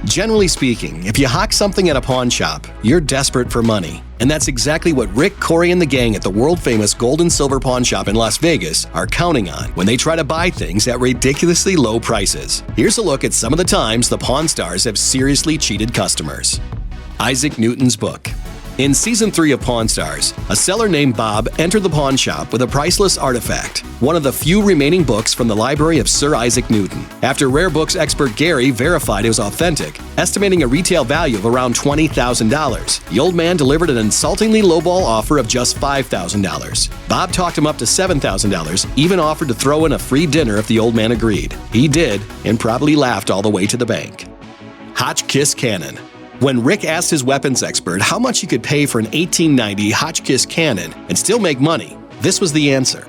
Generally speaking, if you hawk something at a pawn shop, you're desperate for money. And that's exactly what Rick, Corey, and the gang at the world-famous Gold and Silver Pawn Shop in Las Vegas are counting on when they try to buy things at ridiculously low prices. Here's a look at some of the times the Pawn Stars have seriously cheated customers. Isaac Newton's book. In Season 3 of Pawn Stars, a seller named Bob entered the pawn shop with a priceless artifact, one of the few remaining books from the library of Sir Isaac Newton. After rare books expert Gary verified it was authentic, estimating a retail value of around $20,000, the old man delivered an insultingly lowball offer of just $5,000. Bob talked him up to $7,000, even offered to throw in a free dinner if the old man agreed. He did, and probably laughed all the way to the bank. Hotchkiss Cannon. When Rick asked his weapons expert how much he could pay for an 1890 Hotchkiss cannon and still make money, this was the answer.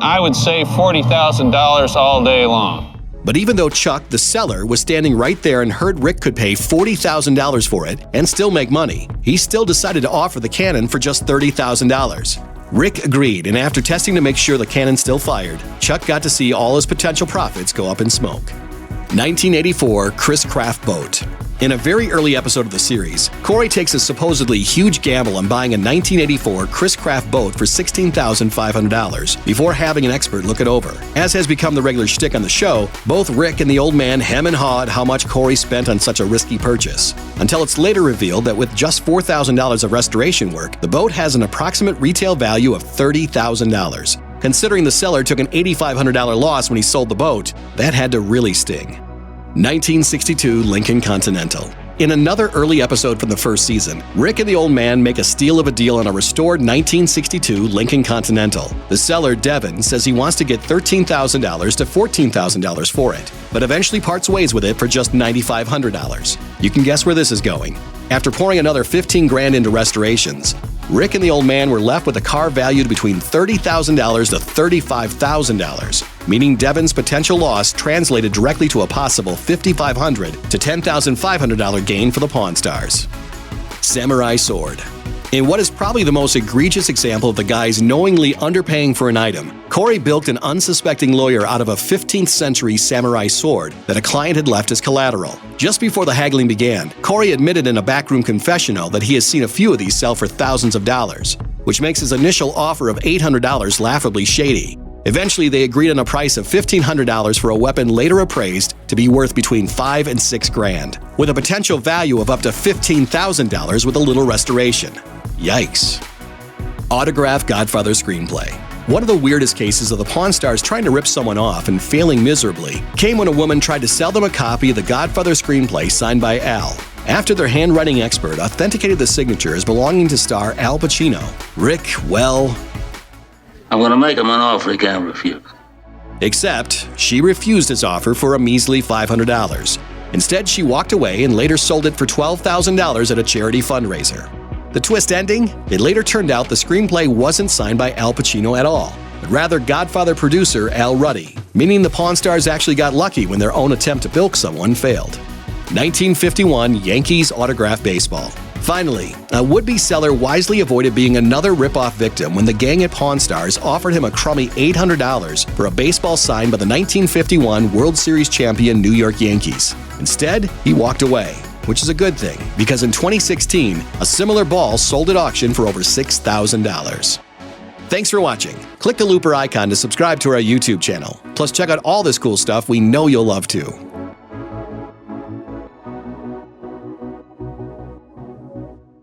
I would say $40,000 all day long. But even though Chuck, the seller, was standing right there and heard Rick could pay $40,000 for it and still make money, he still decided to offer the cannon for just $30,000. Rick agreed, and after testing to make sure the cannon still fired, Chuck got to see all his potential profits go up in smoke. 1984 Chris Craft Boat. In a very early episode of the series, Corey takes a supposedly huge gamble on buying a 1984 Chris Craft boat for $16,500 before having an expert look it over. As has become the regular shtick on the show, both Rick and the old man hem and hawed how much Corey spent on such a risky purchase, until it's later revealed that with just $4,000 of restoration work, the boat has an approximate retail value of $30,000. Considering the seller took an $8,500 loss when he sold the boat, that had to really sting. 1962 Lincoln Continental. In another early episode from the first season, Rick and the old man make a steal of a deal on a restored 1962 Lincoln Continental. The seller, Devin, says he wants to get $13,000 to $14,000 for it, but eventually parts ways with it for just $9,500. You can guess where this is going. After pouring another $15,000 into restorations, Rick and the old man were left with a car valued between $30,000 to $35,000, meaning Devin's potential loss translated directly to a possible $5,500 to $10,500 gain for the Pawn Stars. Samurai Sword. In what is probably the most egregious example of the guys knowingly underpaying for an item, Corey bilked an unsuspecting lawyer out of a 15th century samurai sword that a client had left as collateral. Just before the haggling began, Corey admitted in a backroom confessional that he has seen a few of these sell for thousands of dollars, which makes his initial offer of $800 laughably shady. Eventually, they agreed on a price of $1,500 for a weapon later appraised to be worth between $5,000 and $6,000, with a potential value of up to $15,000 with a little restoration. Yikes. Autograph Godfather screenplay. One of the weirdest cases of the Pawn Stars trying to rip someone off and failing miserably came when a woman tried to sell them a copy of the Godfather screenplay signed by Al. After their handwriting expert authenticated the signature as belonging to star Al Pacino, Rick, well... I'm going to make him an offer he can't refuse. Except, she refused his offer for a measly $500. Instead, she walked away and later sold it for $12,000 at a charity fundraiser. The twist ending? It later turned out the screenplay wasn't signed by Al Pacino at all, but rather Godfather producer Al Ruddy, meaning the Pawn Stars actually got lucky when their own attempt to bilk someone failed. 1951 Yankees Autograph Baseball. Finally, a would-be seller wisely avoided being another rip-off victim when the gang at Pawn Stars offered him a crummy $800 for a baseball signed by the 1951 World Series champion New York Yankees. Instead, he walked away, which is a good thing, because in 2016, a similar ball sold at auction for over $6,000. Thanks for watching. Click the looper icon to subscribe to our YouTube channel. Plus, check out all this cool stuff we know you'll love too.